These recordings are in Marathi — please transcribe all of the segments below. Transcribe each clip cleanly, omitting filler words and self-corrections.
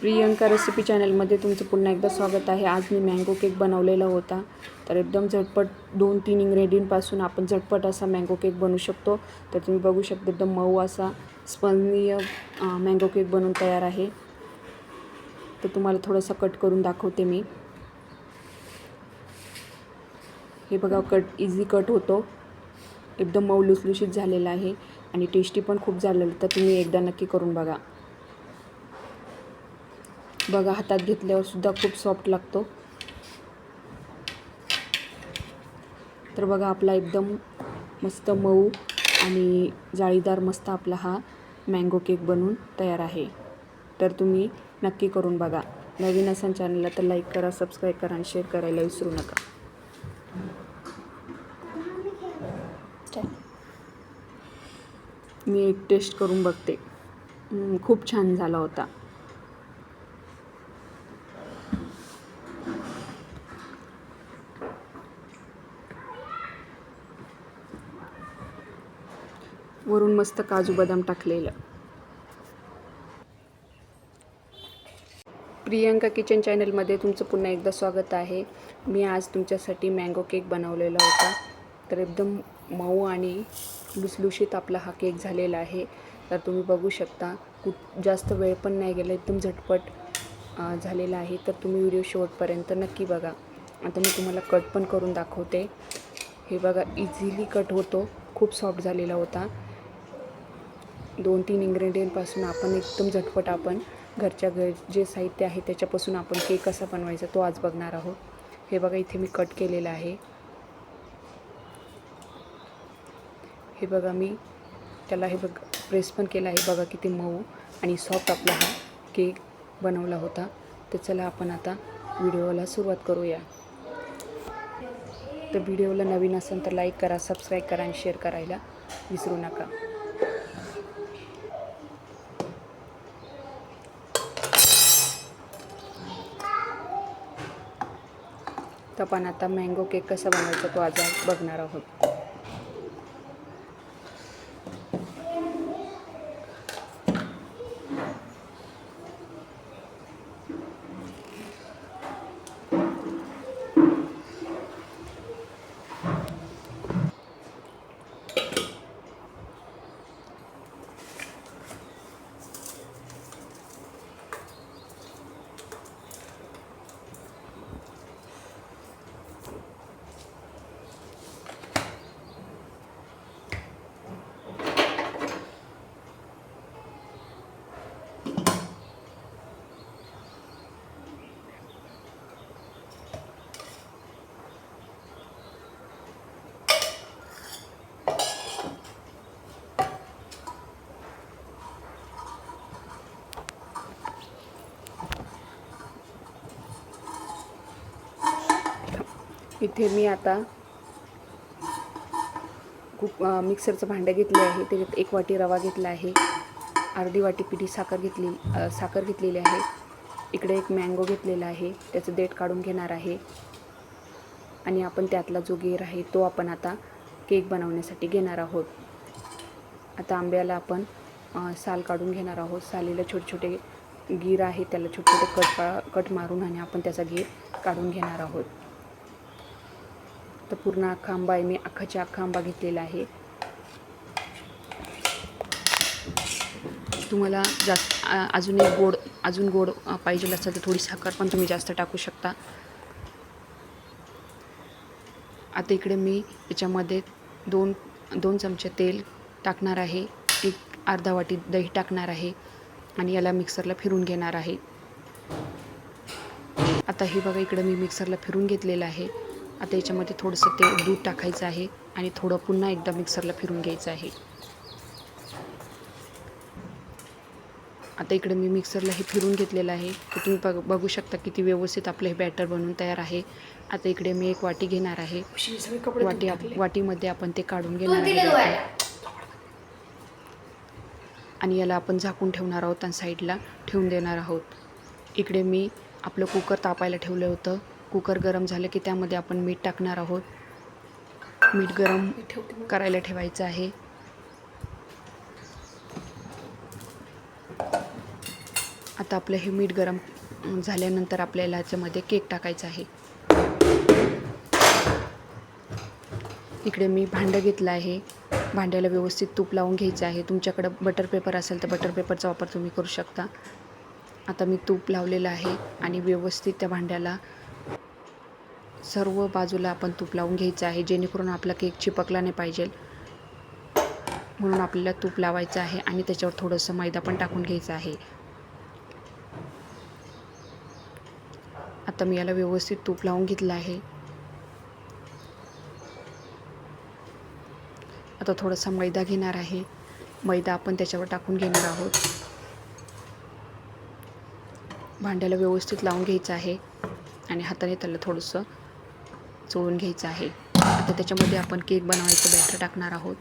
प्रियंका रेसिपी चॅनलमध्ये तुमचं पुन्हा एकदा स्वागत आहे। आज मी मँगो केक बनवलेला होता। तर एकदम झटपट 2-3 इन्ग्रेडियंटपासून आपण झटपट असा मँगो केक बनवू शकतो। तर तुम्ही बघू शकता एकदम मऊ असा स्पंजी मँगो केक बनवून तयार आहे। तर तुम्हाला थोडासा कट करून दाखवते मी। हे बघा कट इझी कट होतो, एकदम मऊ लुसलुशीत झालेला आहे आणि टेस्टी पण खूप झालेलं। तर तुम्ही एकदा नक्की करून बघा। बघा हातात घेतल्यावर सुद्धा खूप सॉफ्ट लागतो। तर बघा आपला एकदम मस्त मऊ आणि जाळीदार मस्त आपला हा मँगो केक बनून तयार आहे। तर तुम्ही नक्की करून बघा। नवीन असाल चॅनलला तर लाईक करा, सबस्क्राईब करा आणि शेअर करायला विसरू नका। मी एक टेस्ट करून बघते। खूप छान झाला होता। वरून मस्त काजू बदाम टाकलेलं। प्रियंका किचन चॅनलमध्ये तुमचं पुन्हा एकदा स्वागत आहे। मी आज तुमच्यासाठी मँगो केक बनवलेला होता। तर एकदम मऊ आणि लुसलुशीत आपला हा केक झालेला आहे। तर तुम्ही बघू शकता जास्त वेळ पण नाही गेला, एकदम झटपट झालेला आहे। तर तुम्ही व्हिडिओ शेवटपर्यंत नक्की बघा। आता मी तुम्हाला कट पण करून दाखवते। हे बघा इझिली कट होतो, खूप सॉफ्ट झालेला होता। 2-3 इन्ग्रेडियंटपासून आपण एकदम झटपट आपण घरच्या घर जे साहित्य आहे त्याच्यापासून आपण केक कसा बनवायचा तो आज बघणार आहोत। हे बघा इथे मी कट केलेला आहे। हे बघा मी त्याला हे बघा प्रेस पण केला आहे। बघा किती मऊ आणि सॉफ्ट आपला हा केक बनवला होता। तर चला आपण आता व्हिडिओला सुरुवात करूया। तर व्हिडिओला नवीन असेल तर लाईक करा, सबस्क्राईब करा आणि शेअर करायला विसरू नका। तर आपण आता मँगो केक कसा बनवायचा तो आज बघणार आहोत। इथे मी आता मिक्सरचं भांडं घेतलं आहे। त्याच्यात 1 वाटी रवा घेतला आहे, अर्धी वाटी पिठी साखर घेतलेली आहे। इकडे एक मँगो घेतलेला आहे, त्याचं देठ काढून घेणार आहे आणि आपण त्यातला जो गर आहे तो आपण आता केक बनवण्यासाठी घेणार आहोत। आता आंब्याला आपण साल काढून घेणार आहोत। सालीला छोटे छोटे गिर आहे, त्याला छोटे छोटे कट मारून आणि आपण त्याचा गिर काढून घेणार आहोत। तर पूर्ण अख्खा आंबा आहे, मी अख्खाच्या अख्खा आंबा घेतलेला आहे। तुम्हाला जास्त अजून गोड पाहिजे असेल तर थोडी साखर पण तुम्ही जास्त टाकू शकता। आता इकडे मी याच्यामध्ये 2 चमचे तेल टाकणार आहे, अर्धा वाटी दही टाकणार आहे आणि याला मिक्सरला फिरून घेणार आहे। आता हे बघा इकडे मी मिक्सरला फिरून घेतलेलं आहे। आता याच्यामध्ये थोडंसं दूध टाकायचं आहे आणि थोडं पुन्हा एकदा मिक्सरला फिरून घ्यायचं आहे। आता इकडे मी मिक्सरला हे फिरून घेतलेलं आहे। तर तुम्ही बघू शकता किती व्यवस्थित आपलं हे बॅटर बनवून तयार आहे। आता इकडे मी 1 वाटी घेणार आहे। वाटीमध्ये आपण ते काढून घेणार आहे आणि याला आपण झाकून ठेवणार आहोत आणि साईडला ठेवून देणार आहोत। इकडे मी आपलं कुकर तापायला ठेवलं होतं। कुकर गरम झालं की त्यामध्ये आपण मीठ टाकणार आहोत। मीठ गरम करायला ठेवायचं आहे। आता आता आपलं हे मीठ गरम झाल्यानंतर आपल्याला याच्यामध्ये केक टाकायचा आहे. इकडे मी भांडं घेतलं आहे. भांड्याला व्यवस्थित तूप लावून घ्यायचं आहे. तुमच्याकडं बटर पेपर असेल तर बटर पेपरचा वापर तुम्ही करू शकता. आता मी तूप लावलेलं आहे आणि व्यवस्थित त्या भांड्याला सर्व बाजूला आपण तूप लावून घ्यायचं आहे, जेणेकरून आपला केक चिपकला नाही पाहिजे. म्हणून आपल्याला तूप लावायचं आहे आणि त्याच्यावर थोडंसं मैदा पण टाकून घ्यायचं आहे. आता मी याला व्यवस्थित तूप लावून घेतलं आहे. आता थोडासा मैदा घेणार आहे. मैदा आपण त्याच्यावर टाकून घेणार आहोत. भांड्याला व्यवस्थित लावून घ्यायचं आहे आणि हाताने त्याला थोडंसं चोळून घ्यायचं आहे. आता त्याच्यामध्ये आपण केक बनवायचं बॅटर टाकणार आहोत.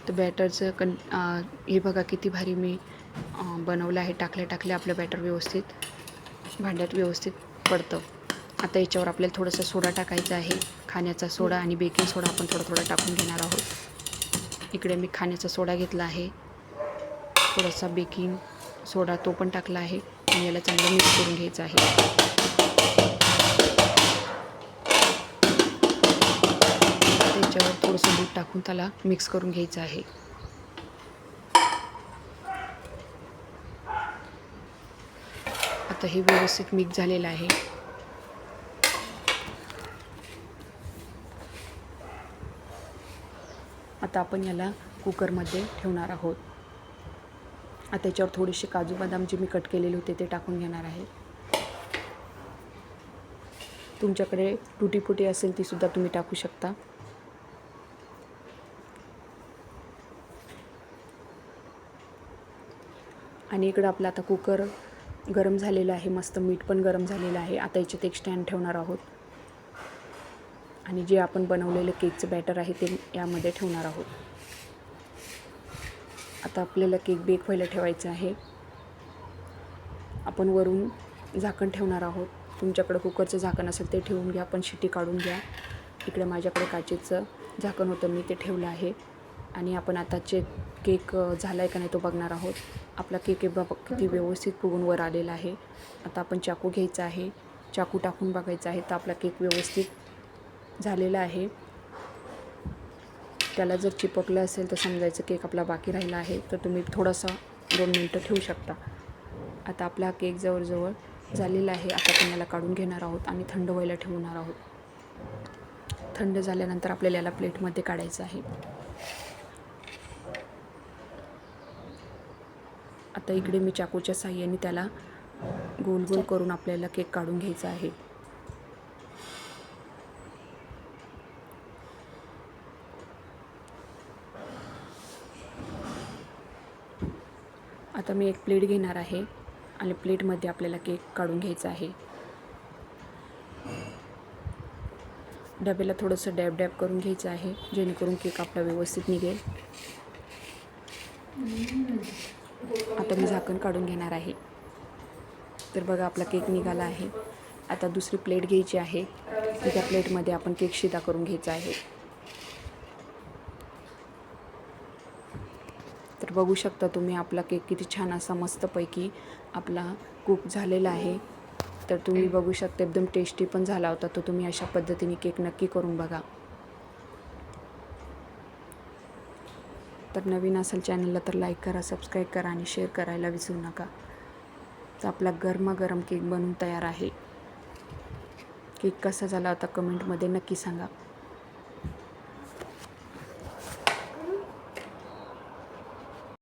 तर बॅटरचं हे बघा किती भारी मी बनवलं आहे. टाकल्या आपलं बॅटर व्यवस्थित भांड्यात व्यवस्थित पडतं. आता याच्यावर आपल्याला थोडंसं सोडा टाकायचा आहे. खाण्याचा सोडा आणि बेकिंग सोडा आपण थोडा टाकून घेणार आहोत. इकडे मी खाण्याचा सोडा घेतला आहे, थोडासा बेकिंग सोडा तो पण टाकला आहे आणि याला चांगलं मिक्स करून घ्यायचं आहे. त्याच्यावर थोडंसं दूध टाकून त्याला मिक्स करून घ्यायचं आहे. आता हे व्यवस्थित मिक्स झालेलं आहे. आता आपण याला कुकरमध्ये ठेवणार आहोत. आता त्याच्यावर थोडेसे काजू बदाम जे मी कट केलेले होते ते टाकून घेणार आहे. तुमच्याकडे टुटी फुटी असेल ती सुद्धा तुम्ही टाकू शकता. आणि इकडं आपलं आता कुकर गरम झालेलं आहे, मस्त मीठ पण गरम झालेलं आहे. आता याच्यात एक स्टँड ठेवणार आहोत आणि जे आपण बनवलेलं केकचं बॅटर आहे ते यामध्ये ठेवणार आहोत. आता आपल्याला केक बेक व्हायला ठेवायचं आहे. आपण वरून झाकण ठेवणार आहोत. तुमच्याकडे कुकरचं झाकण असेल ते ठेवून घ्या, पण शिटी काढून घ्या. इकडे माझ्याकडे काचेचं झाकण होतं, मी ते ठेवलं आहे. आणि आपण आता केक झाला आहे का नाही तो बघणार आहोत. आपला केक किती व्यवस्थित फुगून वर आलेला आहे. आता आपण चाकू घ्यायचा आहे, चाकू टाकून बघायचा आहे तर आपला केक व्यवस्थित झालेला आहे. त्याला जर चिपकलं असेल तर समजायचं केक आपला बाकी राहिला आहे, तर तुम्ही थोडासा 2 मिनटं ठेवू शकता. आता आपला केक जवळजवळ झालेला आहे. आता आपण याला काढून घेणार आहोत आणि थंड व्हायला ठेवणार आहोत. थंड झाल्यानंतर आपल्याला याला प्लेटमध्ये काढायचं आहे. आता इकडे मी चाकूच्या साहाय्याने त्याला गोल गोल करून आपल्याला केक काढून घ्यायचा आहे. आता मी एक प्लेट घेणार आहे आणि प्लेटमध्ये आपल्याला केक काढून घ्यायचा आहे. डब्याला थोडंसं डॅब करून घ्यायचं आहे, जेणेकरून केक आपला व्यवस्थित निघेल. आता मी झाकण काढून घेणार आहे. तर बघा आपला केक निघाला आहे. आता दुसरी प्लेट घ्यायची आहे. त्या प्लेटमध्ये आपण केक शिदा करून घ्यायचा आहे. तर बघू शकता तुम्ही आपला केक किती छान असा मस्तपैकी आपला कुक झालेला आहे. तर तुम्ही बघू शकता एकदम टेस्टी पण झाला होता. तर तुम्ही अशा पद्धतीने केक नक्की करून बघा. तर नवीन असेल चॅनलला तर लाईक करा, सबस्क्राईब करा आणि शेअर करायला विसरू नका. तर आपला गरमागरम केक बनून तयार आहे. केक कसा झाला होता कमेंटमध्ये नक्की सांगा.